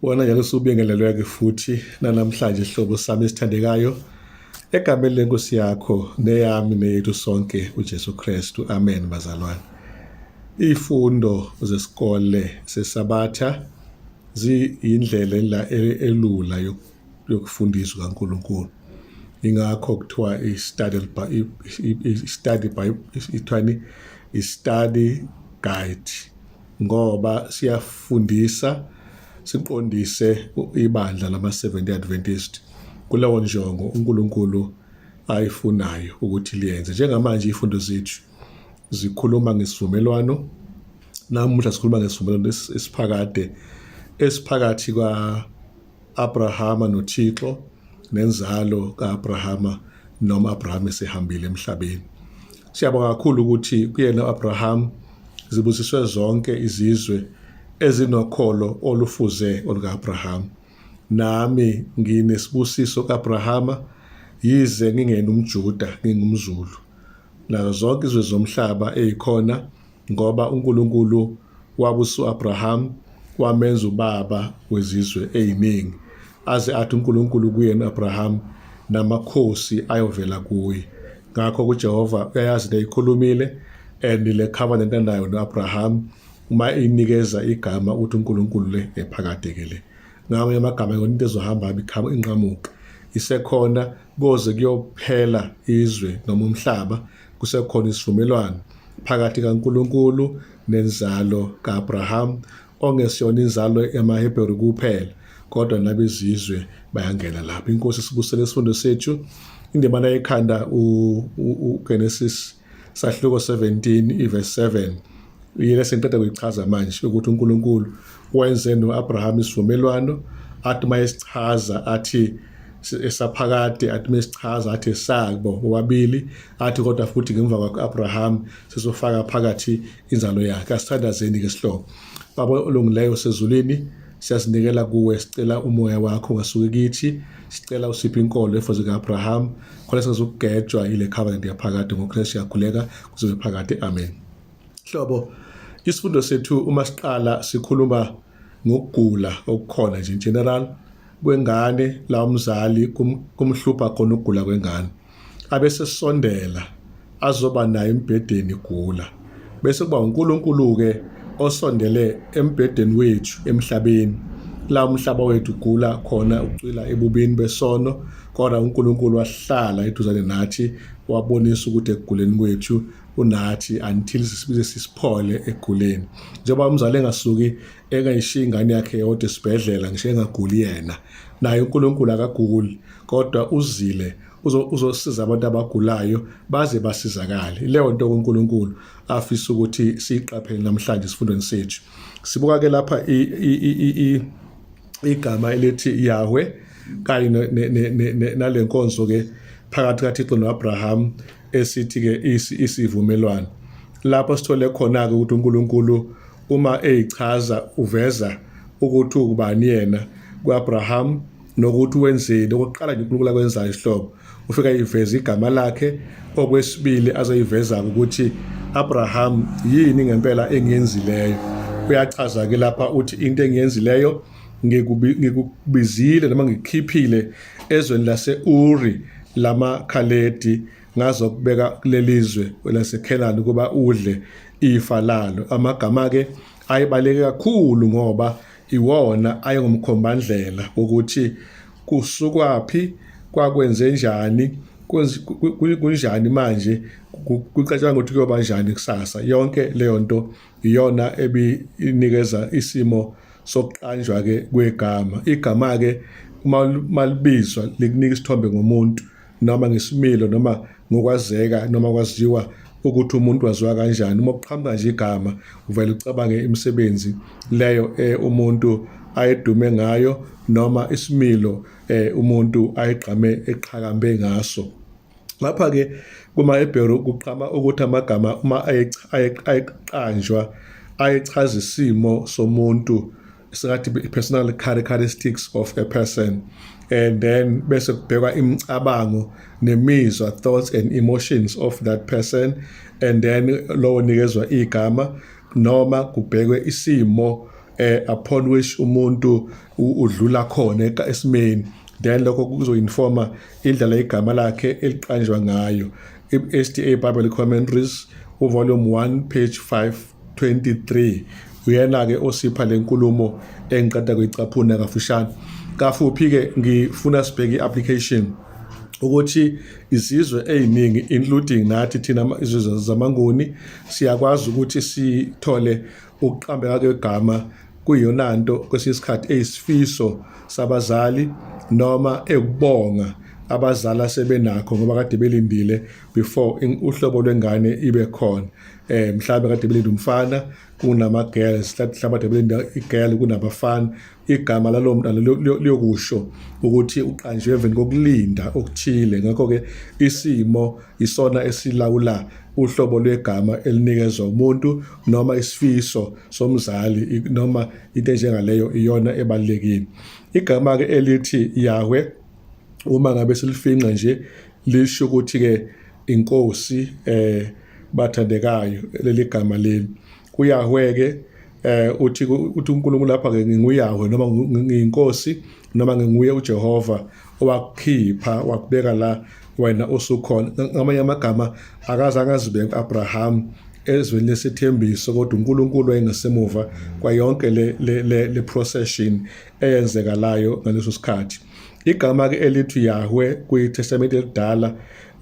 Wona njalo subingelelwe-ke futhi namhlanje ihlobo sami esithandekayo egameni lenkosi yakho neyami neyethu sonke uJesu Kristu. Amen bazalwane. Ifundo zesikole sesabatha ziyindlela elula yokufundiswa kaNkulunkulu. Ingakho kuthiwa i-study guide, ngoba siyafundisa siqondise ibandla lama-Seventh Adventist kuleyo njongo uNkulunkulu ayifunayo ukuthi liyenze. Njengamanje ifundo zethu zikhuluma ngesivumelwano. Namuhla sikhuluma ngesivumelwano esiphakathi kwa-Abrahama noThixo, nenzalo ka-Abrahama noma Abrahama esehambile emhlabeni. Siyabonga kakhulu ukuthi kuyena u-Abraham zibusiswe zonke izizwe ezinokholo olufuze oluka-Abraham. Nami nginesibusiso ka-Abrahama, yize ngingena umJuda, ngingumZulu. Nazo zonke izizwe zomhlaba eyikhona, ngoba uNkulunkulu wabusa u-Abraham wamenza ubaba wezizwe eyiningi, aze athi uNkulunkulu kuyena u-Abraham namakhosi ayovela kuye. Ngakho kuJehova uyayazi leyikhulumile, and le covenant anayo no-Abraham uma inikeza igama uthi uNkulunkulu le ephakade-ke. Ngamanye amagama into ezohamba inqamuka isekhona koze kuyophela izwe noma umhlaba, kusekhona isivumelwano phakathi kaNkulunkulu nenzalo ka-Abraham, ongesiyona inzalo yamaHebheru kuphela, kodwa nabezizwe bayangena lapho. Inkosi sibusele isifundo sethu indima ekhanda uGenesis sahluko 17 verse 7. Yile sengiqeda kuyichaza manje ukuthi uNkulunkulu wenze no-Abraham isivumelwano, athi mayesichaza athi esaphakade, athi mayesichaza athi esabo wabili, athi kodwa futhi ngemva kwaka-Abraham sesofaka phakathi inzalo yakhe. Asithandazeni-ke sihloko. Baba olungileyo sezulwini, siyazinikela kuwe, sicela umoya wakho ngasuke kithi, sicela usiphe inkolo efuze ka-Abraham khona sizokugejwa ile covenant yaphakade ngoKristu yakhuleka kuze phakade. Amen. Hlobo, isifundo sethu uma siqala sikhuluma ngokugula okukhona nje in general kwengane, la umzali kumhlupha khona ukugula kwengane, abese sondela azoba nayo embhedeni igula, bese kuba uNkulunkulu-ke osondele embhedeni wethu emhlabeni, la umhlaba wethu ugula khona ucwila ebubini besono, kodwa uNkulunkulu wahlala eduzane nathi, wabonisa ukuthi ekuguleni kwethu unathi until sibize sisiphole eguleni. Njengoba umzali engasuki engayishiya ingane yakhe yodwa esibhedlela ngisho engaguli yena, naye uNkulunkulu akaguli, kodwa uzile uzosiza abantu abagulayo baze basizakale. Leyo nto uNkulunkulu afisa ukuthi siyiqaphele namhlanje isifundweni sethu. Sibuka-ke lapha igama elithi Yahweh kanye nale nkonzo-ke phakathi kaThixo no-Abraham esithi-ke isivumelwano. Lapho sithole khona-ke ukuthi uNkulunkulu uma eyichaza uveza ukuthi ubani yena ku-Abraham nokuthi wenzeni. Okokuqala nje uNkulunkulu akwenzayo isihlobo, ufika iveza igama lakhe. Okwesibili azoyiveza ukuthi Abraham yini ngempela engiyenzileyo. Uyachaza-ke lapha uthi into engiyenzileyo ngikubizile noma ngikhiphile ezweni lase-Uri lamaKhaledi ngazokubeka kulelizwe laseKhenani ukuba udle ifa lalo. Amagama-ke ayibaleke kakhulu ngoba iwona ayengumkhombandlela ukuthi kusukwaphi, kwakwenze njani, kunjani manje, kucatshanga ukuthi kuyoba njani kusasa. Yonke leyo nto iyona ebinikeza isimo sokuqanjwa-ke kwegama. Igama-ke malibizwa likunika isithombe ngomuntu noma ngesimilo noma ngokwazeka noma kwaziwa ukuthi umuntu waziwa kanjani. Uma kuqhamuka nje igama uvele ucabange imisebenzi leyo umuntu ayedume ngayo noma isimilo umuntu eqhakambe ngaso. Lapha-ke kumaHebheru kuqhama ukuthi amagama uma ayeqanjwa ayechaza isimo somuntu, singathi personal characteristics of a person, and then bese kubhekwa imicabango nemizwa, thoughts and emotions of that person, and then lowo nikezwa igama noma kubhekwe isimo upon which umuntu udlula khona esimeni, then lokho kuzoinforma indlela igama lakhe eliqanjwa ngayo. SDA Bible Commentaries volume 1 page 523 uyena-ke osipha le nkulumo engiqeda kuyicaphuna kafushane. Kafuphi-ke ngifuna sibheke i-application ukuthi izizwe eziningi including nathi thina izizwe zamaNguni siyakwazi ukuthi sithole ukuqambeka kwegama kuyiyonanto kwesinye isikhathi eyisifiso sabazali noma ekubonga abazali sebenakho ngoba kade belindile before uhlobo lwengane ibe khona. Mhlawumbe kade belinde umfana kunama-girls, mhlawumbe kade belinde i-girl kunabafana. Igama lalo mntwana liyokusho ukuthi uqanjwe emveni kokulinda okuthile. Ngakho-ke isimo isona esilawula uhlobo lwegama elinikezwa umuntu noma isifiso somzali noma into enjengaleyo iyona ebalulekile. Igama-ke elithi Yahweh uma ngabe silifinqa nje lisho ukuthi-ke inkosi bathandekayo leli gama leli. UYahweh-ke uthi uNkulunkulu lapha-ke nginguyahweh noma ngiyinkosi noma nginguye uJehova owakukhipha wakubeka la wena osukhona. Ngamanye amagama akazange azibeke Abraham ezweni lesithembiso kodwa uNkulunkulu wayengasemuva kwayonke le procession eyenzekalayo ngaleso sikhathi. Igama-ke elithi Yahweh kwiTestament elidala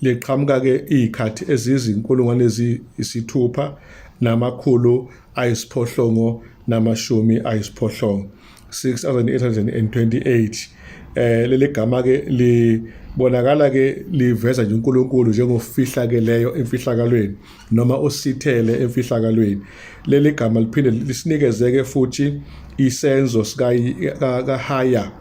liqhamuka-ke izikhathi ezizinkulungwane eziyisithupha namakhulu ayisiphohlongo namashumi ayisiphohlongo, 6828. Leli gama-ke libonakala-ke liveza nje uNkulunkulu njengofihlakeleyo emfihlakalweni noma osithele emfihlakalweni. Leli gama liphinde lisinikeze-ke futhi isenzo kahaya,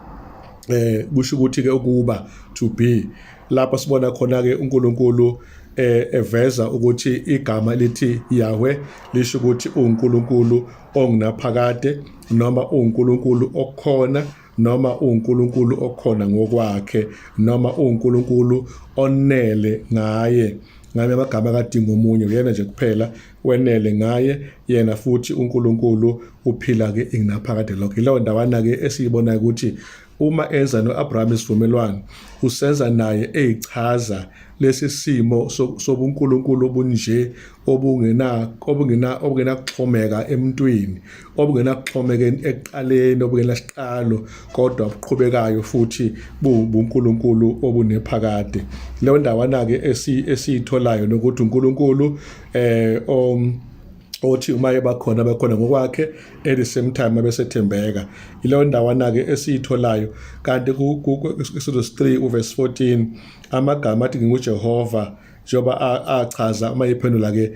kusho ukuthi-ke ukuba, to be. Lapho sibona khona-ke uNkulunkulu eveza ukuthi igama lithi Yahweh lisho ukuthi uNkulunkulu ongunaphakade noma uNkulunkulu okhona noma uNkulunkulu okhona ngokwakhe noma uNkulunkulu onele ngaye. Ngame amagama akadinga omunye, uyena nje kuphela wenele ngaye, yena futhi uNkulunkulu uphila-ke ingunaphakade lokho. Yileyo ndawana-ke esiyibona ukuthi uma enza no-Abraham isivumelwano usenza naye eyichaza lesi simo sobuNkulunkulu obunje obungenakuxhomeka emntwini, obungenakuxhomeka ekuqaleni, obungenasiqalo kodwa obuqhubekayo futhi buNkulunkulu obunephakade. Leyo ndawana-ke esiyitholayo nokuthi uNkulunkulu othi uma bakhona ngokwakhe at the same time abesethembeka. Yileyo ndawana-ke esiyitholayo. Kanti ku-Exodus 3 verse 14 amagama athi nginguJehova njengoba achaza uma iphendula-ke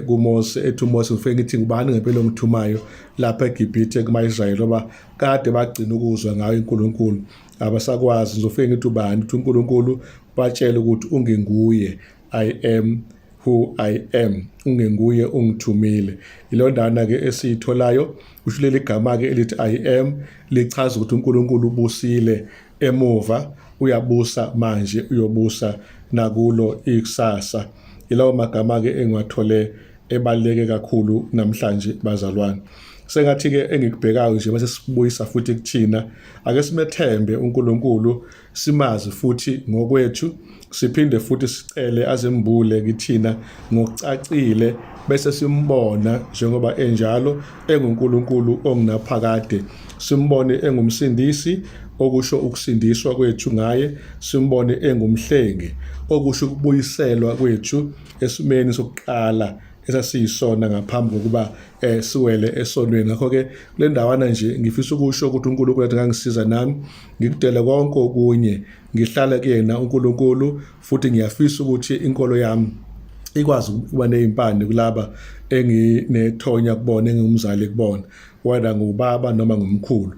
kuMose ethi uMose ngifike ngithi ngubani ngempela ongithumayo lapha eGibhithe kuma-Israyeli ngoba kade bagcina ukuzwa ngayo uNkulunkulu abasakwazi. Ngizofike ngithi ubani, uthi uNkulunkulu batshele ukuthi ungenguye, I am who I am, ungenguye ungithumile. Yileyo ndawana-ke esiyitholayo. Usho leli gama-ke elithi I am lichaza ukuthi uNkulunkulu ubusile emuva, uyabusa manje, uyobusa nakulo ikusasa. Yilawo magama-ke engiwathole ebaluleke kakhulu namhlanje bazalwane. Sengathi-ke engikubhekayo nje mase sibuyisa futhi kuthina, ake simethembe uNkulunkulu, simazi futhi ngokwethu, siphinde futhi sicele azembule kithina ngokucacile bese simbona njengoba enjalo enguNkulunkulu ongunaphakade. Simbone engumsindisi okusho ukusindiswa kwethu ngaye, simbone engumhlengi okusho ukubuyiselwa kwethu esimeni sokuqala esasiyisona ngaphambi kokuba siwele esonweni. Ngakho-ke kule ndawana nje ngifisa ukusho ukuthi uNkulunkulu athi ngangisiza nami ngikudele konke okunye ngihlala kuyena uNkulunkulu, futhi ngiyafisa ukuthi inkolo yami ikwazi ukuba nezimpande kulaba enginethonya kubona, engingumzali kubona, whether ngubaba noma ngumkhulu.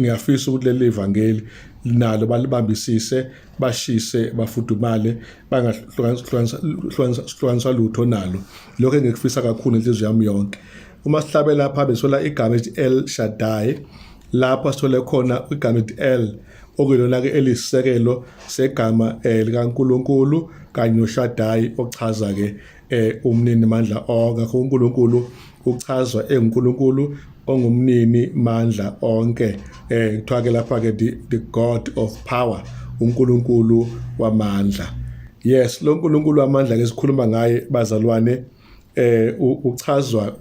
Ngiyafisa ukuthi leli vangeli nalo balibambisise, bashise, bafudumale, bangahlukaniswa lutho nalo. Lokho engikufisa kakhulu inhliziyo yami yonke. Uma sihlabe lapha besola igama elithi El Shaddai, lapha sithole khona igama elithi El okuyilona-ke elisisekelo segama likaNkulunkulu kanye noShaddai ochaza-ke umnini mandla onke. Ngakho uNkulunkulu uchazwa enguNkulunkulu ongumnini mandla onke, kuthiwa ke lapha ke the God of power, uNkulunkulu wamandla. Yes, lo nkulunkulu wamandla ke sikhuluma ngaye bazalwane, uchazwa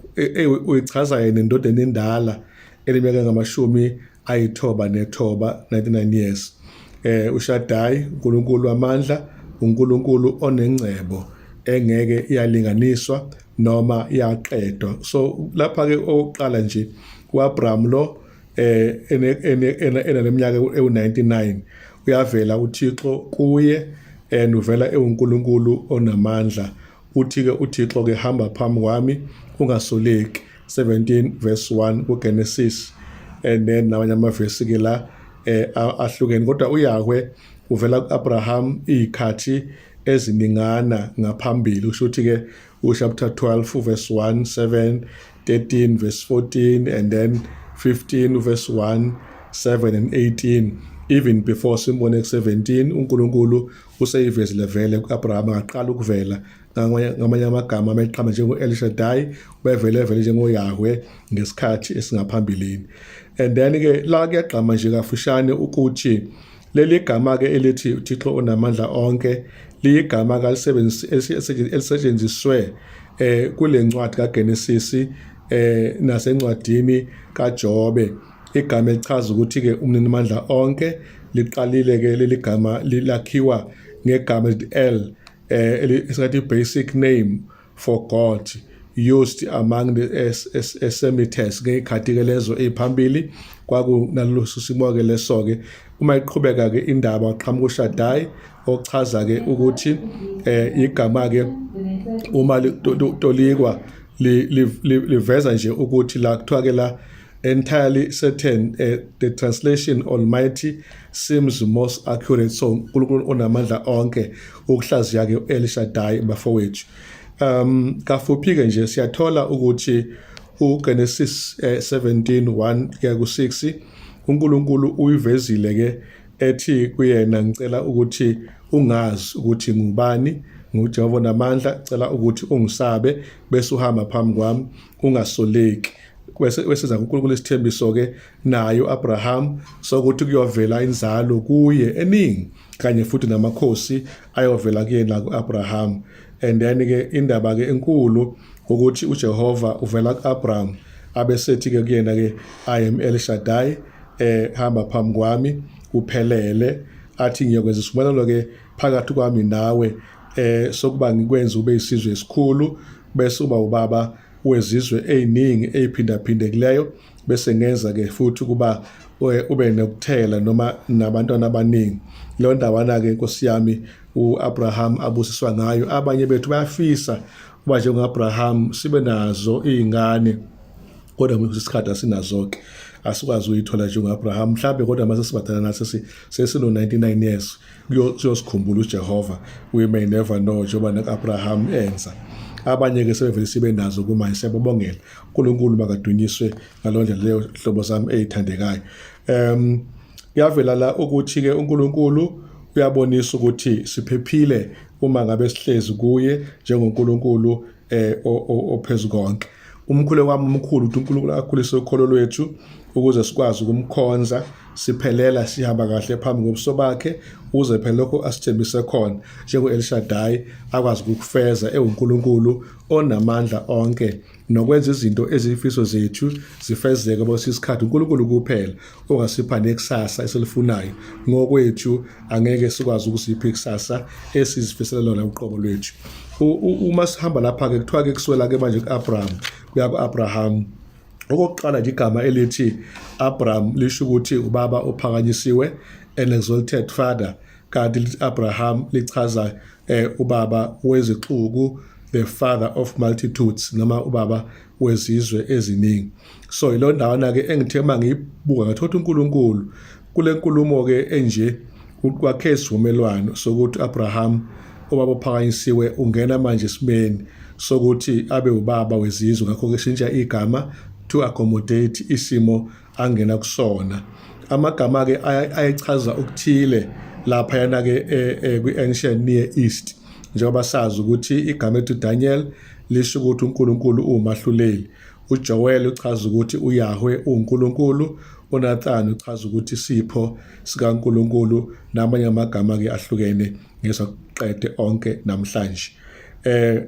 uyichaza yena indodana endala eliminyaka ngamashumi ayithoba nethoba, 99 years. uShaddai, uNkulunkulu wamandla, uNkulunkulu onengcebo engeke iyalinganiswa noma yaqedwa. So lapha ke oqala nje uAbraham lo eneminyaka ewu99 uyavela uThixo kuye and uvela uNkulunkulu onamandla. Uthi ke uThixo ke hamba phambi kwami ungasoleki, 17 verse 1 kuGenesis. And then namanye amavesi ke la ahlukene, kodwa uYahweh uvela kuAbraham izikhathi eziningana ngaphambili. Usho ukuthi ke chapter 12 verse 1, 7, 13 verse 14, and then 15 verse 1, 7 and 18. Even before simbone 17 uNkulunkulu useyivezile vele kuAbraham aqala ukuvela ngamanye amagama ameqhama njengo-El Shaddai, ubevele njengoYahweh ngesikhathi esingaphambilini. And then ke la kuyagqama nje kafushane ukuthi leli gama ke elithi uThixo onamandla onke liyigama elisetshenziswe kule ncwadi kaGenesis nasencwadini kaJobe. Igama elichaza ukuthi ke umninimandla onke liqalile ke leli gama lakhiwa ngegama El, esingathi basic name for God used among the Semites ngekhathi ke lezo eziphambili kwakunalolu simo ke leso ke. Uma iqhubeka ke indaba qhamuka uShaddai ochaza ke ukuthi igama ke uma tolikwa liveza nje ukuthi la kuthiwa ke la entirely certain, the translation Almighty seems most accurate. So uNkulunkulu onamandla onke ukuhlaziya ke El Shaddai bafowethu. Kafuphi ke nje siyathola ukuthi uGenesis 17:1 kuya ku6 uNkulunkulu uyivezile ke ethi kuyena ngicela ukuthi ungazi ukuthi ngubani, nguJehova onamandla, cela ukuthi ungisabe bese uhamba phambi kwami ungasoleki. Wesiza uNkulunkulu isithembiso ke nayo Abraham sokuthi kuyovela inzalo kuye eningi kanye futhi namakhosi ayovela kuyena kuAbraham. And then ke indaba ke enkulu ukuthi uJehova uvela kuAbraham abesethi ke kuyena ke I am El Shaddai, hamba phambi kwami uphelele, athi ngiyokwenza isivumelwano ke phakathi kwami nawe sokuba ngikwenza ube isizwe esikhulu bese uba ubaba wezizwe eziningi eziphindaphindekileyo, bese ngenza ke futhi kuba ube nokuthela noma nabantwana abaningi. Leyo ndawana ke Nkosi yami uAbraham abusiswa ngayo. Abanye bethu bayafisa uba njengoAbraham sibe nazo izingane, kodwa isikhathi asinazo ke, asikwazi uyithola njengoAbraham mhlawumbe, kodwa mase sibadala nathi sesino 99 years kuyosikhumbula uJehova. We may never know njengoba noAbraham enza. Abanye ke sebevele sibe nazo kumanje. Siyabongela uNkulunkulu makadunyiswe ngalondlela leyo hlobo zami ezithandekayo. Kuyavela la ukuthi ke uNkulunkulu uyabonisa ukuthi siphephile uma ngabe sihlezi kuye njengoNkulunkulu ophezulu konke. Umkhulu wami omkhulu ukuthi uNkulunkulu akhulise ukholo lwethu ukuze sikwazi ukumkhonza siphelela sihamba kahle phambi kobuso bakhe, uze phela lokho asithembise khona njengo-El Shaddai akwazi ukufeza uNkulunkulu onamandla onke nokwenza izinto ezifiso zethu zifezeke bosisikhathi. uNkulunkulu kuphela ongasipha nekusasa esilifunayo, ngokwethu angeke sikwazi ukusipha ikusasa esizifisela lona uqobo lwethu. Uma sihamba lapha ke kuthiwa ke kuswela ke manje kuAbraham kuya kuAbraham. Okokuqala nje igama elithi Abraham lisho ukuthi ubaba ophakanyisiwe, an exalted father, kanti lithi Abraham lichaza ubaba wezixuku, the father of multitudes, noma ubaba wezizwe eziningi. So ilo ndawana ke engithe mangiyibuka ngathola uNkulunkulu kule nkulumo ke enje kwakhe isivumelwano sokuthi Abraham ubaba ophakanyisiwe ungena manje esimeni sokuthi abe ubaba wezizwe. Ngakho ke shintsha igama to accommodate isimo angena kusona. Amagama ke ayachaza ukuthile lapha yana ke kwi-ancient Near East, njengoba sazi ukuthi igama ethi Daniel lisho ukuthi uNkulunkulu umahluleli. uJoel uchaza ukuthi uYahweh uNkulunkulu, uNathan uchaza ukuthi isipho sikaNkulunkulu, namanye amagama-ke ahlukene ngesokuqede onke namhlanje.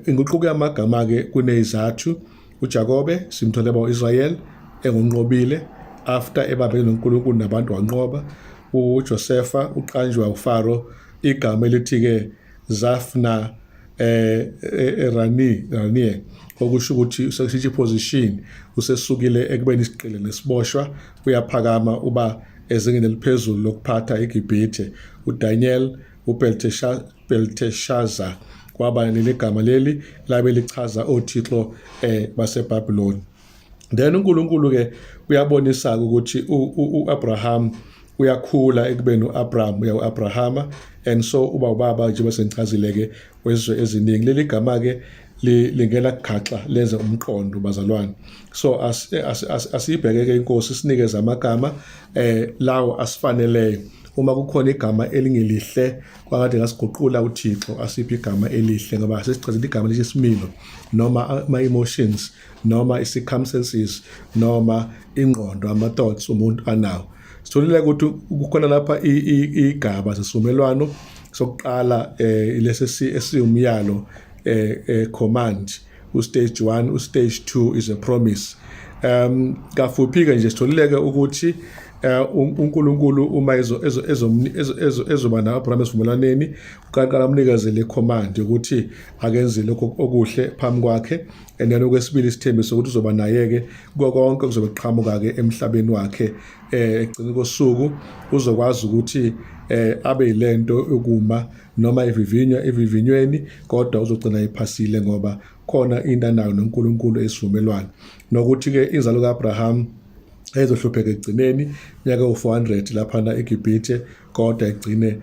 Inguquko yamagama-ke kunezathu. uJakobe simthole uIsrael engunqobile after ebambene noNkulunkulu nabantu wanqoba. uJosefa uqanjwa uFaro, igama elithi-ke Zafna Ranie okusho ukuthi usesithi position, usesukile ekubeni isiqile nesiboshwa, uyaphakama uba ezingeni eliphezulu lokuphatha iGibhithe. uDaniel uBelteshaza kwaba leli gama leli labe lichaza othixo baseBhabhiloni. Then uNkulunkulu-ke uyabonisa ukuthi uAbraham uyakhula ekubeni uAbraham uAbrahama, and so uba ubaba nje besengichazile-ke wezizwe eziningi. Leli gama-ke lingena kugaxa lenze umqondo bazalwane. So asiyibheke-ke inkosi sinikeze amagama lawo asifaneleyo. Uma kukhona igama elingelihle kwakade ngasiguqula uThixo asiphi igama elihle, ngoba sesichazile igama lesimilo noma ama-emotions noma i-circumstances noma ingqondo, ama-thoughts umuntu anawo. Sitholile ukuthi kukhona lapha igaba sesivumelwano sokuqala lesi esiwumyalo command. Stage 1, stage 2 is a promise. Kafuphi-ke nje sitholile-ke ukuthi uNkulunkulu uma ezoba na-Abraham esivumelwaneni uqala amnikezele command ukuthi akenze lokho okuhle phambi kwakhe, and then okwesibili isithembiso ukuthi uzoba naye-ke konke kuzobe kuqhamuka-ke emhlabeni wakhe. Egcina kosuku uzokwazi ukuthi abe yilento ukuma noma evivinyweni, kodwa uzogcina ephasile ngoba khona into anayo noNkulunkulu esivumelwano. Nokuthi-ke inzalo kaAbraham ezohlupheka ekugcineni minyaka u-400 laphana eGibhithe, kodwa egcine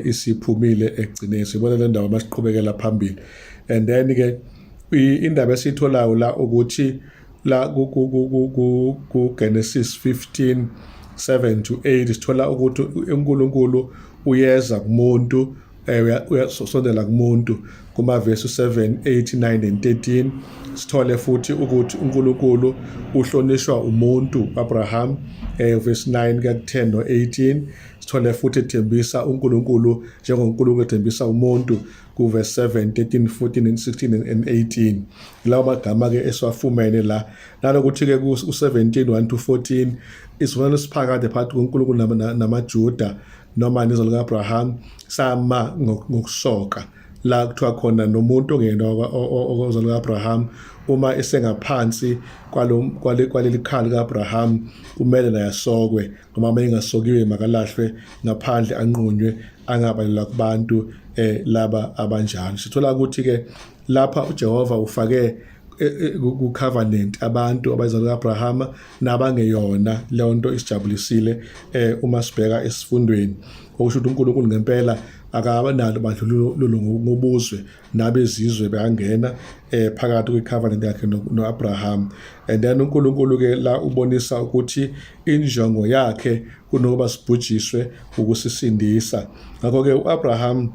isiphumile ekugcineni. Sibona le ndawo masiqhubekela phambili. And then-ke indaba esiyitholayo la ukuthi la ku-Genesis 15:7-8 sithola ukuthi uNkulunkulu uyeza kumuntu, uyasondela kumuntu kumavesi 7, 8, 9 and 13. Sithole futhi ukuthi uNkulunkulu uhlonishwa umuntu Abraham, verse 9 ka-10 no-18. Sithole futhi ethembisa uNkulunkulu njengoNkulunkulu ethembisa umuntu ku-verse 7, 13, 14 and 16 and 18. Lawo magama-ke esiwafumene la. Nanokuthi-ke ku-17, 1-14 isivumelwano esiphakade phakathi kuNkulunkulu namaJuda noma nezalo lika-Abraham sama ngokusoka, la kuthiwa khona nomuntu ongena ozalo lika-Abraham uma esengaphansi kwaleli khala lika-Abraham kumele naye asokwe, noma uma engasokiwe makalahlwe ngaphandle, anqunywe, angabalelwa kubantu laba abanjalo. Sithola ukuthi-ke lapha uJehova ufake ku-covenant abantu abayizalo lika-Abrahama nabangeyona. Leyo nto isijabulisile uma sibheka esifundweni, okusho ukuthi uNkulunkulu ngempela akabanalo bandlululo ngobuzwe, nabezizwe bayangena phakathi kwe-covenant yakhe no-Abraham. And then uNkulunkulu-ke la ubonisa ukuthi injongo yakhe kunokuba sibhujiswe ukusisindisa. Ngakho-ke u-Abraham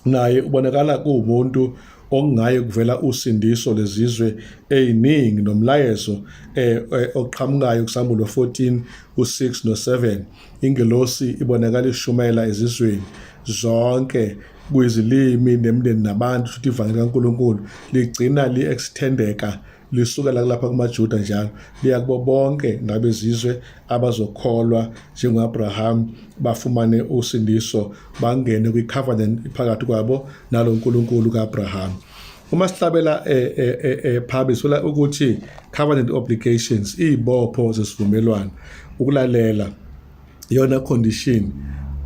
naye ubonakala kuwumuntu okungaye kuvela usindiso lezizwe eziningi, nomlayezo oqhamukayo kuSamuel 14, 6 no-7. Ingelosi ibonakala ishumayela ezizweni zonke kuyizilimi nemindeni nabantu, futhi ivangeli kaNkulunkulu ligcina li-extendeka lisukela lapha kumaJuda njalo liya kubo bonke ngabezizwe abazokholwa njengo-Abraham, bafumane usindiso, bangene kwi-covenant phakathi kwabo nalo uNkulunkulu ka-Abraham. Uma sihlabela phambi sola ukuthi covenant obligations, izibopho zesivumelwano, ukulalela iyona condition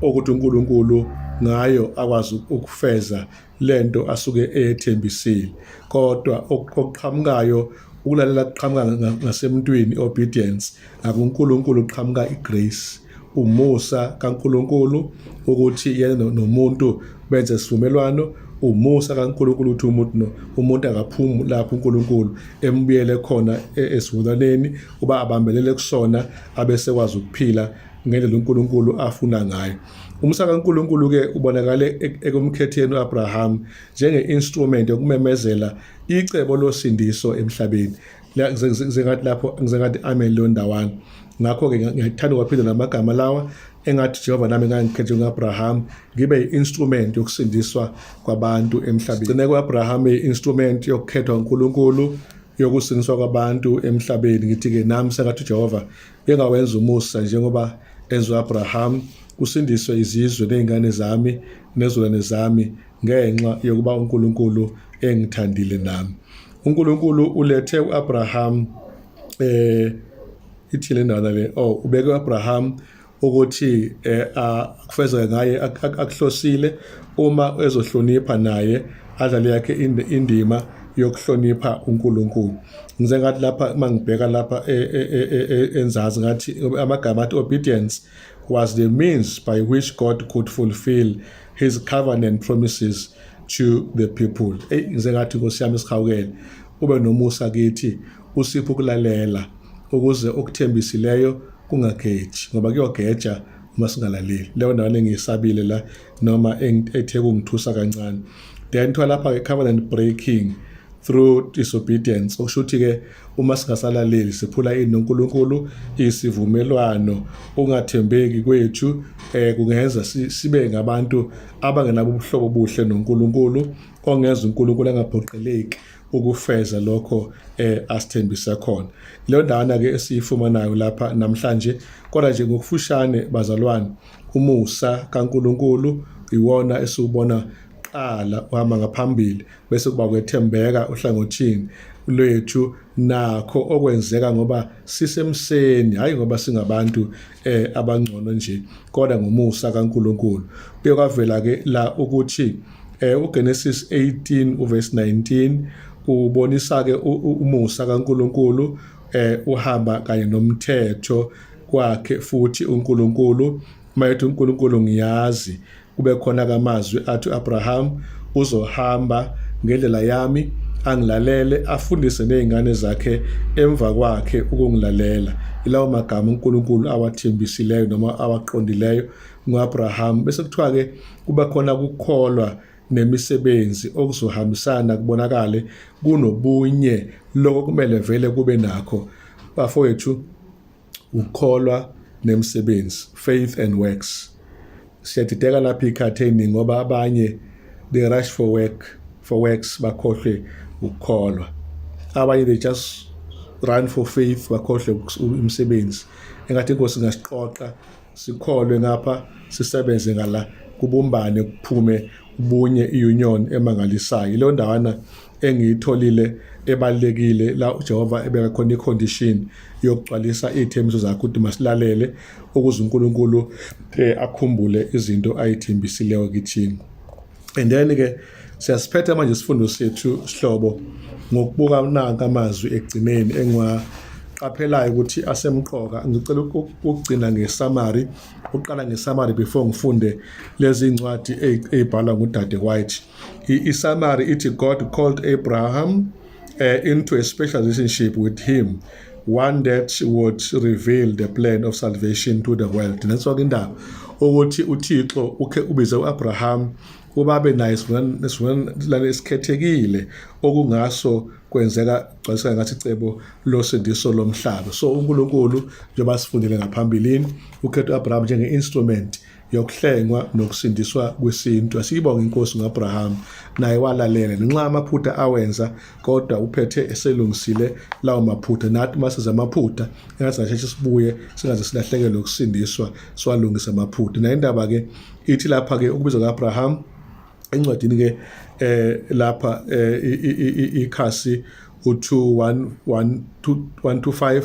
ukuthi uNkulunkulu ngayo akwazi ukufeza lento asuke ethembisile. Kodwa okuqhamukayo ukulalela kuqhamuka ngasemntwini, obedience, akuNkulunkulu uqhamuka igrace, umusa kaNkulunkulu ukuthi yena nomuntu benze isivumelwano, umusa kaNkulunkulu ukuthi umuntu akaphumi lapho uNkulunkulu embuyele khona esivumelwaneni, uba abambelele kusona abesekwazi ukuphila ngendlela uNkulunkulu afuna ngayo. Umusa kaNkulunkulu-ke ubonakale ekumkhetheni uAbraham njenge-instrument yokumemezela icebo losindiso emhlabeni. la ngizengathi lapho ngizengathi amen lo ndawana. Ngakho ke ngiyathanda ukwaphinda namagama lawa engathi Jehova nami ngangikhethe ngu-Abraham ngibe i-instrument yokusindiswa kwabantu emhlabeni. Gcine ku-Abraham i-instrument yokukhethwa uNkulunkulu yokusindiswa kwabantu emhlabeni. Ngithi-ke nami sengathi uJehova bengawenza umusa njengoba enza u-Abraham kusindiswe izizwe nezingane zami nezulwane zami ngenxa yokuba uNkulunkulu engithandile nami. uNkulunkulu ulethe u-Abraham ithile ndana le ubeke u-Abraham ukuthi kufezeke ngaye akuhlosile uma ezohlonipha naye adlale yakhe indima yokuhlonipha uNkulunkulu. Ngize ngathi lapha mangibheka lapha enzazi ngathi amagama athi obedience was the means by which God could fulfill his covenant promises to the people. Ngize ngathi Nkosi yami isikhawukele ube nomusa kithi usipho ukulalela ukuze okuthembisileyo kungageji ngoba kuyogeja uma singalaleli. Leyo ndawo engiyisabile la noma ethe kungithusa kancane. Then lapha covenant breaking through disobedience okusho ukuthi-ke uma singasalaleli siphula ini noNkulunkulu isivumelwano ungathembeki kwethu kungenza sibe ngabantu abangenabo ubuhlobo obuhle noNkulunkulu ongenza uNkulunkulu angaphoqeleki ukufeza lokho asithembisa khona. Leyo ndawana-ke esiyifumanayo lapha namhlanje kodwa nje ngokufushane bazalwane umusa kaNkulunkulu iwona esiwubona qala uhamba ngaphambili bese kuba kwethembeka ohlangothini lwethu nakho okwenzeka ngoba sisemseni hayi ngoba singabantu abangcono nje kodwa ngomusa kaNkulunkulu. Kuye kwavela-ke la ukuthi uGenesis 18 uverse 19 ubonisa-ke umusa kaNkulunkulu uhamba kanye nomthetho kwakhe futhi uNkulunkulu mayethi uNkulunkulu ngiyazi kube khona kamazwi athi Abraham uzohamba ngendlela yami angilalele afundise nezingane zakhe emva kwakhe ukungilalela. Ilawo magama uNkulunkulu awathembisileyo noma awaqondileyo ngoAbraham. Bese kuthiwa-ke kuba khona ukukholwa nemisebenzi okuzohambisana kubonakale kunobunye lokho kumele vele kube nakho bafowethu ukukholwa nemisebenzi, faith and works. Siyadideka lapha ikhatheni ngoba abanye they rush for works bakhohle ukukholwa. Abanye they just run for faith bakhohle umsebenzi. Engathi Inkosi ngasiqoqa sikholwe ngapha sisebenze ngala kubumbane kuphume ubunye iunion emangalisayo. Leyo ndawana engiyitholile ebalekile la uJehova ebeka khona icondition yokugcwalisa izithembiso zakhe ukuthi masilalele ukuze uNkulunkulu akhumbule izinto ayithembisileyo kithini. And then ke siyasiphetha manje isifundo sethu sihlobo ngokubuka nanka amazwi egcineni engiwaqaphelayo ukuthi asemqoka. Ngicela ukugcina ngesummary, uqala ngesummary before ngifunde lezi incwadi ezibhalwa nguDade White. Isummary ithi God called Abraham into a special relationship with him, one that would reveal the plan of salvation to the world. Nesona indaba ukuthi uThixo ukhe ubize uAbraham ubabe naye isivumelwano esikhethekile okungaso kwenzeka gcwalisa ngathi icebo losindiso lomhlaba. So uNkulunkulu njengoba sifundile ngaphambilini ukhetha uAbraham njenge-instrument yokuhlengwa nokusindiswa kwesintu. Asiyibonge Inkosi ngoAbraham naye walalela ngenxa amaphutha awenza kodwa uphethe eselungisile lawo maphutha. Nathi masiza amaphutha engathi ngasho sibuye singaze silahlekelwe ukusindiswa swalungisa amaphutha. Na indaba-ke ithi lapha-ke ukubizwa kuAbraham encwadini-ke lapha ikhasi u-125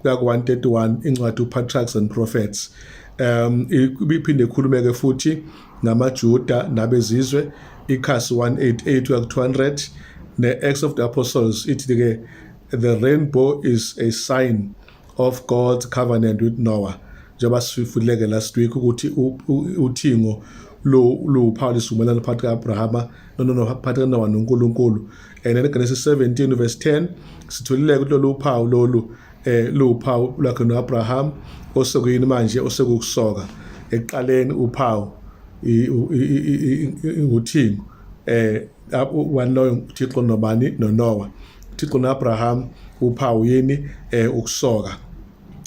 kuya ku-131 incwadi uPatriarchs and Prophets. Ibiphinde ikhulumeke futhi ngamaJuda nabezizwe ikhasi 188 kuya ku200 ne-Acts of the Apostles ithi-ke the rainbow is a sign of God's covenant with Noah. Njengoba sifundileke last week ukuthi uthingo lo Paul isivumelwano phakathi kaAbrahama phakathi kaNoah noNkulunkulu. And then Genesis 17 verse 10 sitholile ukuthi lolu uphawu luphawu lwakhe noAbraham osekuyini manje osekukusoka. Ekuqaleni uphawu uthingo waloyo uThixo nobani noNoah. Thixo no-Abraham uphawu yini ukusoka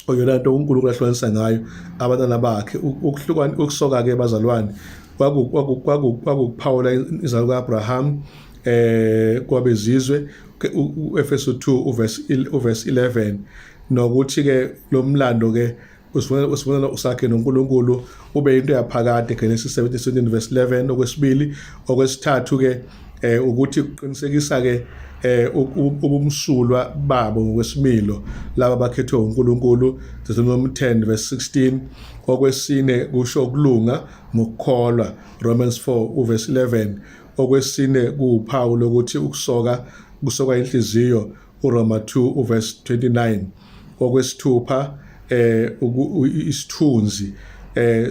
oyona nto uNkulunkulu ahlukanisa ngayo abantwana bakhe. Ukusoka-ke bazalwane kwakuphawula inzalo ka-Abraham kwabezizwe, u-Efesu 2 uverse 11, nokuthi-ke lo mlando-ke usibonela sakhe noNkulunkulu ube into yaphakade, Genesis 17 verse 11. Okwesibili, okwesithathu-ke ukuthi kuqinisekisa-ke ubumsulwa babo ngokwesimilo laba bakhethwe uNkulunkulu, Deuteronomy 10 verse 16. Okwesine, kusho ukulunga ngokukholwa, Romans 4 verse 11. Okwesine, kuwuphawu lokuthi kusokwa inhliziyo, uRoma 2 verse 29. Okwesithupha, isithunzi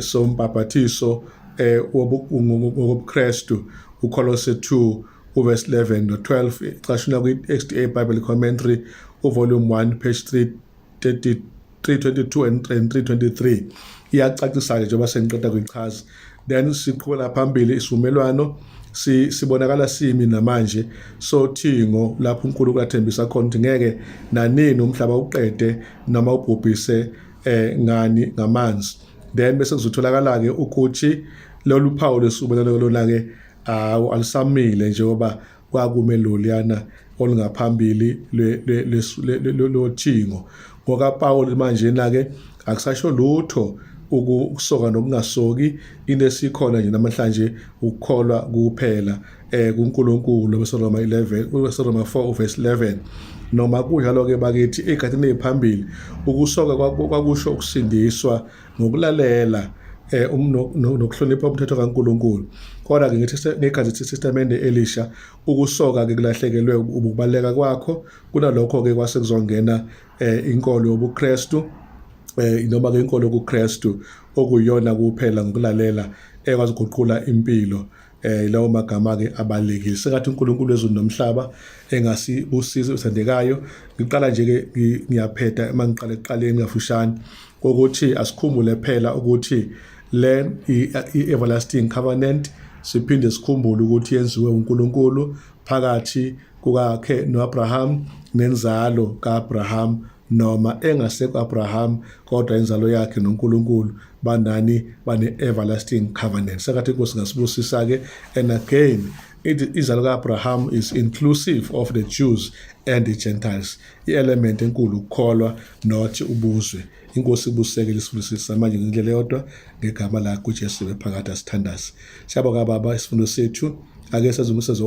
sombhaphathiso wobuKristu, uKolose 2 verse 11 no-12. Cashuna kwi-XDA Bible Commentary, volume 1 page 322 and 323. Iyacacisa-ke njengoba sengiqeda kuyichaza. Then siqhubela phambili, isivumelwano sibonakala simi namanje sothingo lapho uNkulunkulu athembisa khona ukuthi ngeke nanini umhlaba uqede noma ubhubhise ngani ngamanzi. Then bese kuzotholakala-ke ukuthi lolu phawu lesivumelwano lona-ke alisamile njengoba kwakume loluyana olungaphambili lothingo. NgokaPawuli manje-ke akusasho lutho ukusoka nokungasoki, into esikhona nje namhlanje ukukholwa kuphela kuNkulunkulu, Roma 4 verse 11. Noma kunjalo-ke bakithi ey'khathini ey'phambili ukusoka kwakusho ukusindiswa ngokulalela nokuhlonipha umthetho kaNkulunkulu. Kodwa-ke ngekhathi Testamende Elisha ukusoka-ke kulahlekelwe ukubaluleka kwakho, kunalokho-ke kwase kuzongena inkolo yobuKristu, noma-ke inkolo yobuKristu okuyiyona kuphela ngokulalela ekwazi ukuguqula impilo. Lawo magama-ke abalulekile. Sengathi uNkulunkulu wezulu nomhlaba engasibusiza usandekayo. Ngiqala nje-ke ngiyaphetha mangiqala ekuqaleni kafushane ukuthi asikhumbule phela ukuthi le i-everlasting covenant, siphinde sikhumbule ukuthi yenziwe uNkulunkulu phakathi kukakhe no-Abraham nenzalo ka-Abraham, noma engasekho Abraham kodwa inzalo yakhe noNkulunkulu bane-everlasting covenant. Sengathi inkosi ngasibusisa-ke. And again, inzalo ka-Abraham is inclusive of the Jews and the Gentiles. I-element enkulu ukukholwa not ubuzwe. Inkosi ibusekele isifundisisa manje ngendlela yodwa ngegama lakho uJesu bephakathi asithandazi. Siyabonga Baba isifundo sethu ake sezumusezo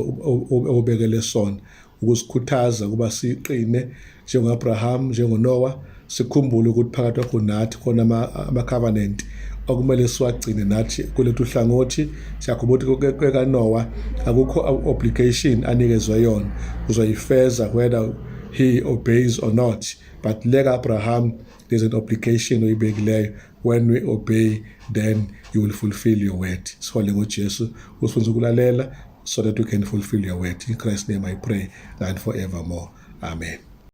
obekele sona ukusikhuthaza ukuba siqine njengo-Abraham, njengoNoah. Sikhumbule ukuthi phakathi kwakho nathi khona ama-covenant okumele siwagcine nathi kulethu hlangothi. Siyakhumbula ukuthi kwekaNoah akukho obligation anikezwe yona, uzoyifeza whether he obeys or not. But like Abraham, there's an obligation oyibekileyo. When we obey, then you will fulfill your word. Sihole ngoJesu usifunze ukulalela so that we can fulfill your word. In Christ's name I pray and forevermore. Amen.